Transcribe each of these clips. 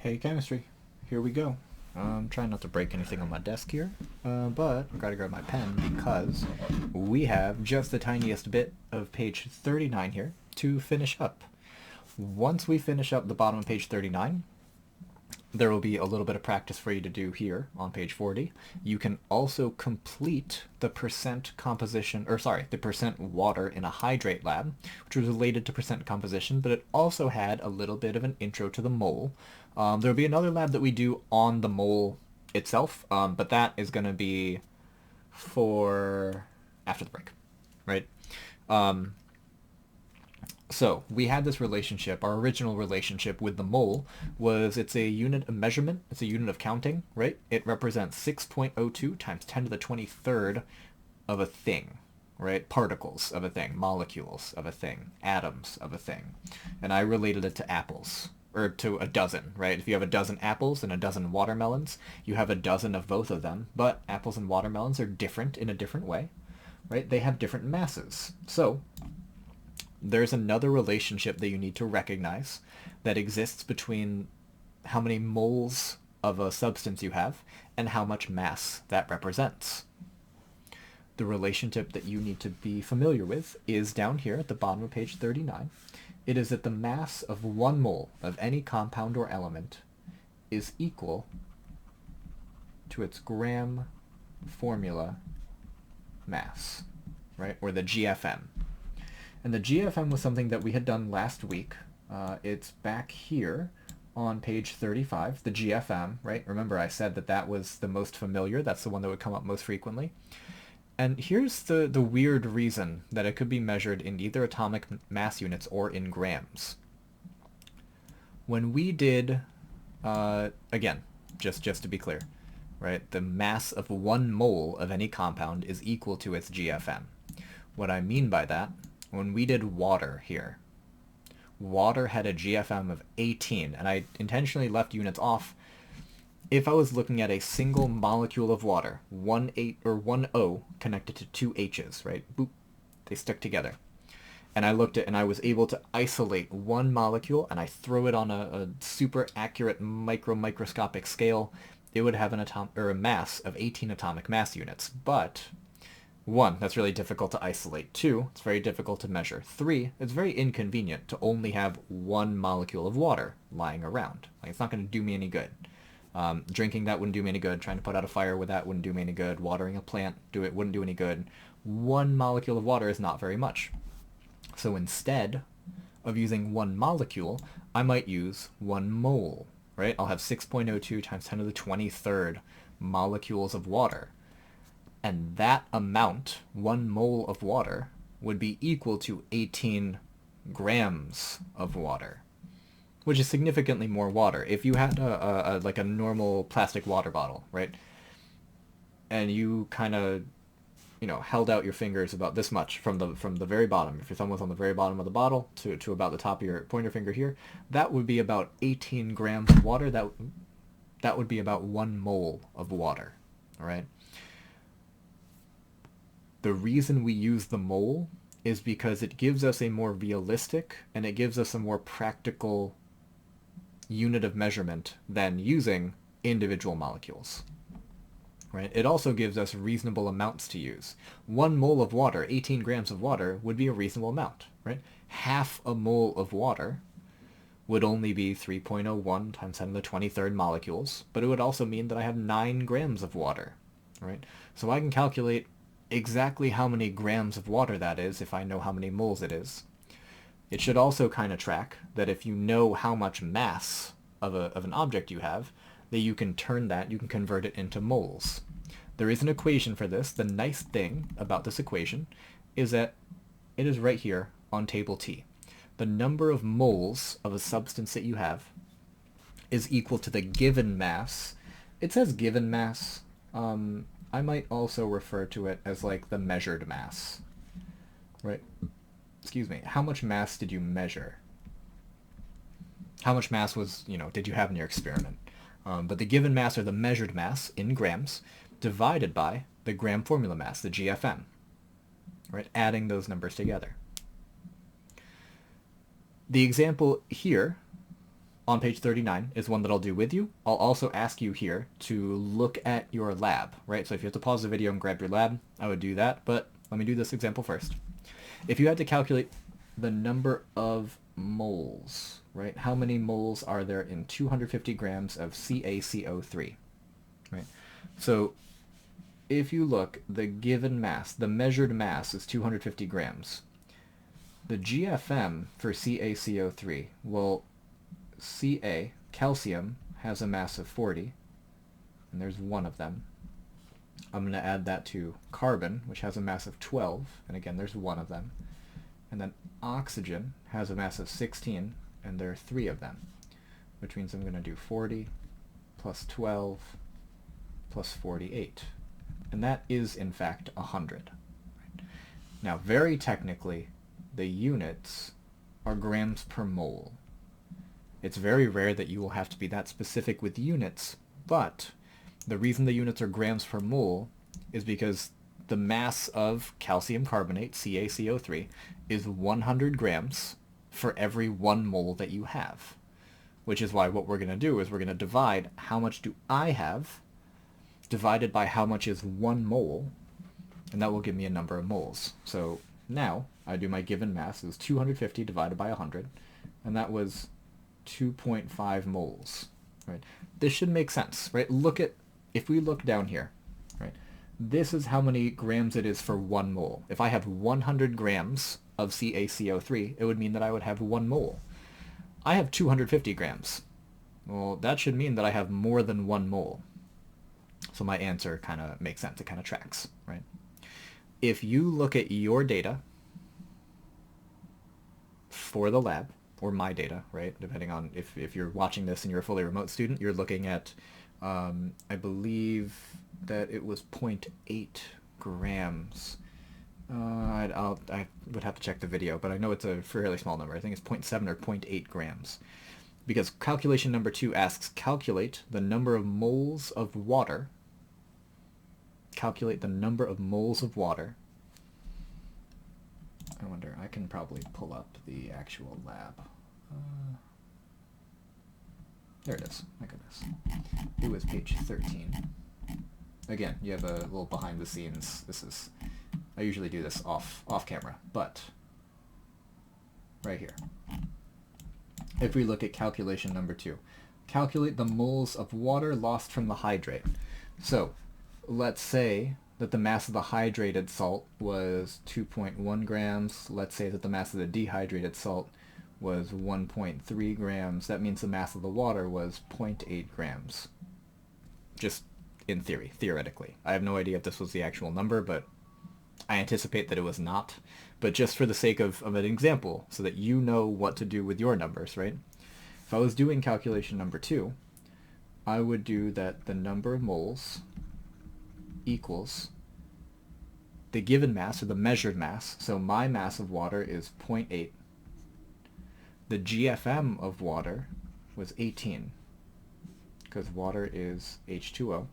Hey chemistry, here we go. I'm trying not to break anything on my desk here, but I've got to grab my pen because we have just the tiniest bit of page 39 here to finish up. Once we finish up the bottom of page 39, there will be a little bit of practice for you to do here on page 40. You can also complete the percent composition, or sorry, the percent water in a hydrate lab, which was related to percent composition, but it also had a little bit of an intro to the mole. There'll be another lab that we do on the mole itself, but that is going to be for after the break, right? So we had this relationship. Our original relationship with the mole was it's a unit of measurement. It's a unit of counting, right? It represents 6.02 times 10 to the 23rd of a thing, right? Particles of a thing, molecules of a thing, atoms of a thing. And I related it to apples, or to a dozen, right? If you have a dozen apples and a dozen watermelons, you have a dozen of both of them, but apples and watermelons are different in a different way, right? They have different masses. So there's another relationship that you need to recognize that exists between how many moles of a substance you have and how much mass that represents. The relationship that you need to be familiar with is down here at the bottom of page 39. It is that the mass of 1 mole of any compound or element is equal to its gram formula mass, right? Or the GFM. And the GFM was something that we had done last week. It's back here on page 35, the GFM, right? Remember I said that that was the most familiar. That's the one that would come up most frequently. And here's the weird reason that it could be measured in either atomic mass units or in grams. When we did, again, just to be clear, right? The mass of 1 mole of any compound is equal to its GFM. What I mean by that, when we did water here, water had a GFM of 18, and I intentionally left units off. If I was looking at a single molecule of water, 1 O connected to 2 H's, right? Boop, they stuck together. And I looked at, and I was able to isolate 1 molecule, and I throw it on a super accurate microscopic scale, it would have a mass of 18 atomic mass units. But 1, that's really difficult to isolate. 2, it's very difficult to measure. 3, it's very inconvenient to only have 1 molecule of water lying around. Like, it's not going to do me any good. Drinking that wouldn't do me any good. Trying to put out a fire with that wouldn't do me any good. Watering a plant wouldn't do any good. 1 molecule of water is not very much. So instead of using 1 molecule, I might use 1 mole, right? I'll have 6.02 times 10 to the 23rd molecules of water. And that amount, 1 mole of water, would be equal to 18 grams of water, which is significantly more water. If you had like a normal plastic water bottle, right, and you kind of, held out your fingers about this much from the very bottom, if your thumb was on the very bottom of the bottle to about the top of your pointer finger here, that would be about 18 grams of water. That would be about 1 mole of water, all right? The reason we use the mole is because it gives us a more realistic and it gives us a more practical unit of measurement than using individual molecules, right? It also gives us reasonable amounts to use. 1 mole of water, 18 grams of water, would be a reasonable amount, right? Half a mole of water would only be 3.01 times 10 to the 23rd molecules, but it would also mean that I have 9 grams of water, right? So I can calculate exactly how many grams of water that is if I know how many moles it is. It should also kind of track that if you know how much mass of an object you have, that you can convert it into moles. There is an equation for this. The nice thing about this equation is that it is right here on table T. The number of moles of a substance that you have is equal to the given mass. It says given mass. I might also refer to it as like the measured mass, right? Excuse me. How much mass did you measure? How much mass did you have in your experiment? But the given mass or the measured mass in grams divided by the gram formula mass, the GFM, right? Adding those numbers together. The example here on page 39 is one that I'll do with you. I'll also ask you here to look at your lab, right? So if you have to pause the video and grab your lab, I would do that, but let me do this example first. If you had to calculate the number of moles, right? How many moles are there in 250 grams of CaCO3, right? So if you look, the given mass, the measured mass is 250 grams. The GFM for CaCO3, well, Ca, calcium, has a mass of 40, and there's one of them. I'm going to add that to carbon, which has a mass of 12, and again, there's one of them. And then oxygen has a mass of 16, and there are three of them, which means I'm going to do 40 plus 12 plus 48. And that is, in fact, 100. Now, very technically, the units are grams per mole. It's very rare that you will have to be that specific with units, but the reason the units are grams per mole is because the mass of calcium carbonate, CaCO3, is 100 grams for every 1 mole that you have. Which is why what we're going to do is we're going to divide how much do I have divided by how much is 1 mole, and that will give me a number of moles. So now I do my given mass is 250 divided by 100, and that was 2.5 moles, right? This should make sense, right? If we look down here, right? This is how many grams it is for 1 mole. If I have 100 grams of CaCO3, it would mean that I would have 1 mole. I have 250 grams. Well, that should mean that I have more than 1 mole. So my answer kind of makes sense. It kind of tracks, right? If you look at your data for the lab, or my data, right? Depending on if you're watching this and you're a fully remote student, you're looking at, I believe that it was 0.8 grams. I would have to check the video, but I know it's a fairly small number. I think it's 0.7 or 0.8 grams. Because calculation number 2 asks, calculate the number of moles of water. Calculate the number of moles of water. I wonder, I can probably pull up the actual lab. There it is. My goodness. It was page 13. Again, you have a little behind the scenes. I usually do this off camera, but right here. If we look at calculation number 2, calculate the moles of water lost from the hydrate. So let's say that the mass of the hydrated salt was 2.1 grams. Let's say that the mass of the dehydrated salt was 1.3 grams. That means the mass of the water was 0.8 grams. Just in theory, theoretically. I have no idea if this was the actual number, but I anticipate that it was not. But just for the sake of an example, so that you know what to do with your numbers, right? If I was doing calculation number 2, I would do that the number of moles equals the given mass, or the measured mass. So my mass of water is 0.8. The GFM of water was 18, because water is H2O.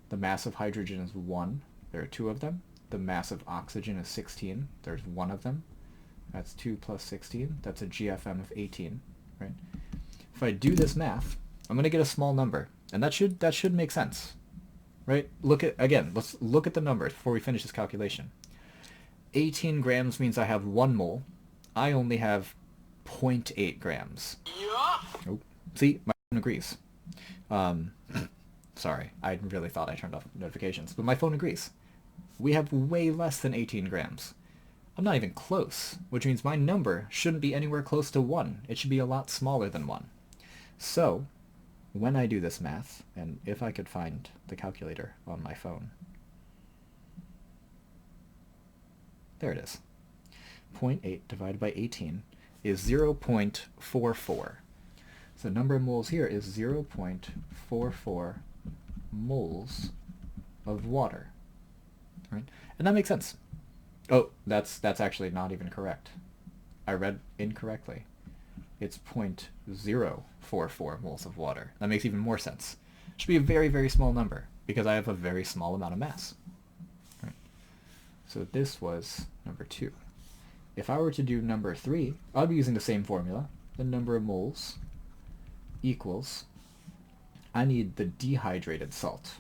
The mass of hydrogen is 1. There are 2 of them. The mass of oxygen is 16. There's 1 of them. That's 2 plus 16. That's a GFM of 18, right? If I do this math, I'm going to get a small number, and that should make sense, right? Let's look at the numbers before we finish this calculation. 18 grams means I have 1 mole. I only have 0.8 grams. Oh, see, my phone agrees. Sorry, I really thought I turned off notifications, but my phone agrees. We have way less than 18 grams. I'm not even close, which means my number shouldn't be anywhere close to 1. It should be a lot smaller than 1. So, when I do this math, and if I could find the calculator on my phone. There it is. 0.8 divided by 18 is 0.44. So the number of moles here is 0.44 moles of water. Right? And that makes sense. Oh, that's actually not even correct. I read incorrectly. It's 0.044 moles of water. That makes even more sense. It should be a very, very small number, because I have a very small amount of mass. Right. So this was number 2. If I were to do number 3, I'd be using the same formula. The number of moles equals, I need the dehydrated salt.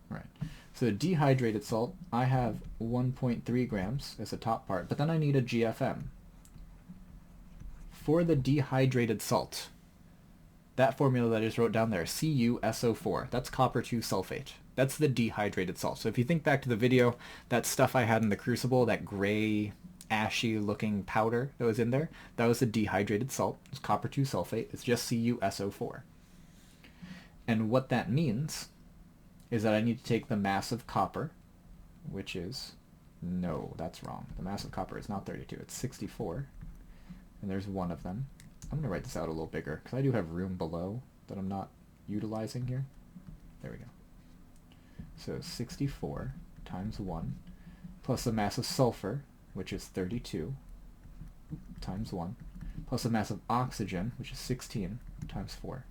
Right. So the dehydrated salt, I have 1.3 grams as the top part, but then I need a GFM. For the dehydrated salt, that formula that I just wrote down there, CuSO4, that's copper 2 sulfate. That's the dehydrated salt. So if you think back to the video, that stuff I had in the crucible, that gray, ashy looking powder that was in there, that was the dehydrated salt. It's copper 2 sulfate. It's just CuSO4. And what that means is that I need to take the mass of copper, which is, no, that's wrong. The mass of copper is not 32, it's 64. And there's one of them. I'm going to write this out a little bigger, because I do have room below that I'm not utilizing here. There we go. So 64 times 1, plus the mass of sulfur, which is 32, times 1, plus the mass of oxygen, which is 16, times 4.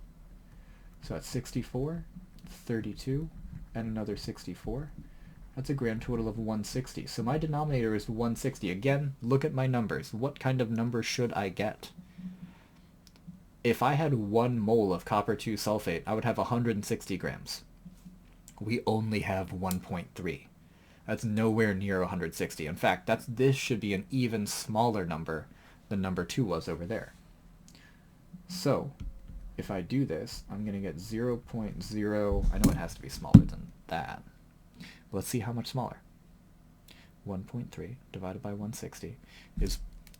So that's 64, 32, and another 64. That's a grand total of 160. So my denominator is 160. Again, look at my numbers. What kind of number should I get? If I had 1 mole of copper 2 sulfate, I would have 160 grams. We only have 1.3. That's nowhere near 160. In fact, this should be an even smaller number than number 2 was over there. So, if I do this, I'm going to get 0.0... I know it has to be smaller than that. Let's see how much smaller. 1.3 divided by 160 is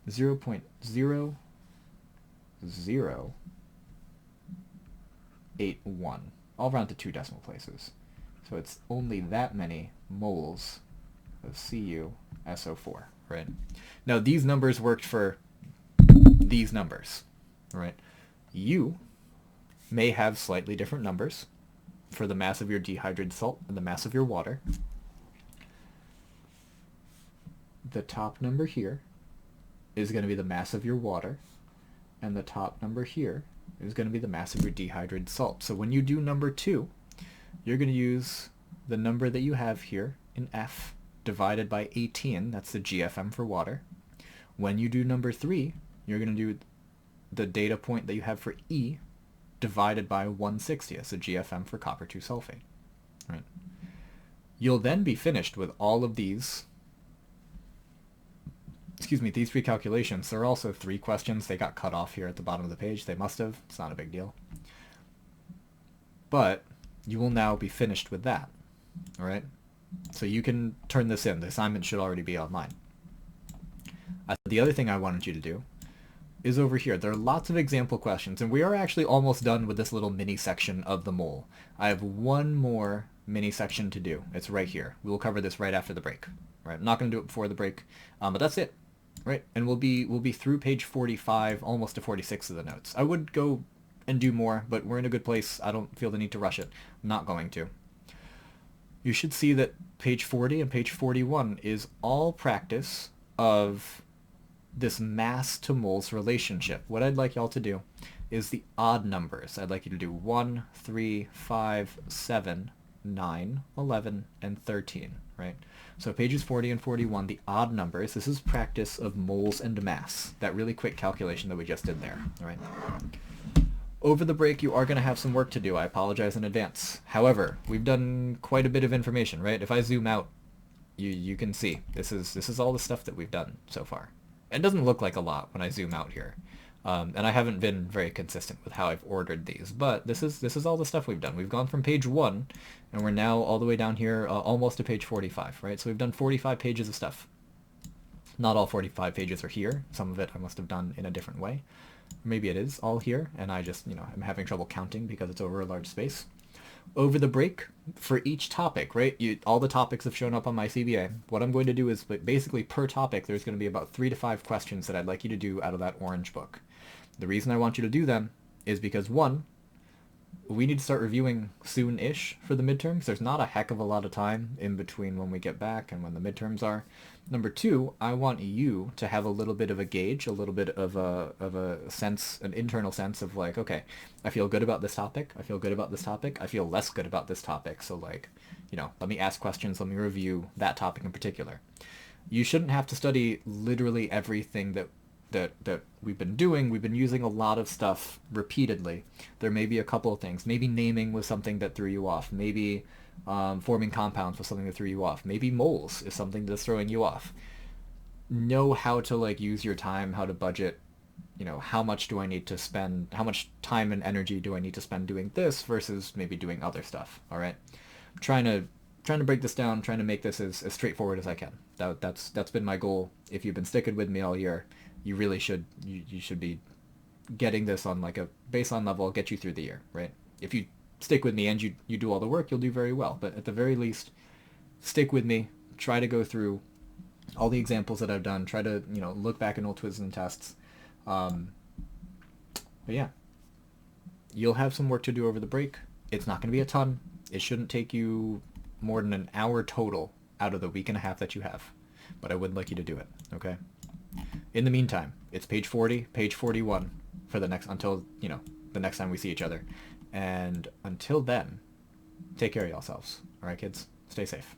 0.0081. I'll round to 2 decimal places. So it's only that many moles of CuSO4, right? Now these numbers worked for these numbers, right? You may have slightly different numbers for the mass of your dehydrated salt and the mass of your water. The top number here is going to be the mass of your water, and the top number here is going to be the mass of your dehydrated salt. So when you do number 2, you're going to use the number that you have here in F divided by 18, that's the GFM for water. When you do number 3, you're going to do the data point that you have for E divided by 160, that's the GFM for copper 2 sulfate. Right? You'll then be finished with all of these, these 3 calculations. There are also 3 questions. They got cut off here at the bottom of the page. They must have. It's not a big deal. But you will now be finished with that. All right? So you can turn this in. The assignment should already be online. The other thing I wanted you to do is over here. There are lots of example questions, and we are actually almost done with this little mini section of the mole. I have one more mini section to do. It's right here. We will cover this right after the break. Right? I'm not going to do it before the break, but that's it. Right? And we'll be through page 45, almost to 46 of the notes. I would go and do more, but we're in a good place. I don't feel the need to rush it. I'm not going to. You should see that page 40 and page 41 is all practice of this mass to moles relationship. What I'd like y'all to do is the odd numbers. I'd like you to do 1, 3, 5, 7, 9, 11, and 13, right? So pages 40 and 41, the odd numbers, this is practice of moles and mass, that really quick calculation that we just did there, right? Over the break, you are going to have some work to do. I apologize in advance. However, we've done quite a bit of information, right? If I zoom out, you can see this is all the stuff that we've done so far. It doesn't look like a lot when I zoom out here, and I haven't been very consistent with how I've ordered these. But this is all the stuff we've done. We've gone from page 1, and we're now all the way down here, almost to page 45, right? So we've done 45 pages of stuff. Not all 45 pages are here. Some of it I must have done in a different way. Maybe it is all here, and I just, I'm having trouble counting because it's over a large space. Over the break, for each topic, right, all the topics have shown up on my CBA. What I'm going to do is basically per topic, there's going to be about 3 to 5 questions that I'd like you to do out of that orange book. The reason I want you to do them is because, 1, we need to start reviewing soon-ish for the midterms. There's not a heck of a lot of time in between when we get back and when the midterms are. Number 2, I want you to have a little bit of a gauge, a little bit of a sense, an internal sense of like, okay, I feel good about this topic. I feel good about this topic. I feel less good about this topic. So like, let me ask questions. Let me review that topic in particular. You shouldn't have to study literally everything that that we've been doing, we've been using a lot of stuff repeatedly. There may be a couple of things. Maybe naming was something that threw you off. Maybe forming compounds was something that threw you off. Maybe moles is something that's throwing you off. Know how to like use your time, how to budget, how much do I need to spend, how much time and energy do I need to spend doing this versus maybe doing other stuff. All right. I'm trying to break this down, trying to make this as straightforward as I can. That's been my goal. If you've been sticking with me all year, you really should you should be getting this on like a baseline level, get you through the year, right? If you stick with me and you do all the work, you'll do very well. But at the very least, stick with me. Try to go through all the examples that I've done. Try to look back in old quizzes and tests. But yeah, you'll have some work to do over the break. It's not going to be a ton. It shouldn't take you more than an hour total out of the week and a half that you have. But I would like you to do it, okay? In the meantime, it's page 40, page 41 for the next, until, the next time we see each other. And until then, take care of yourselves. All right, kids? Stay safe.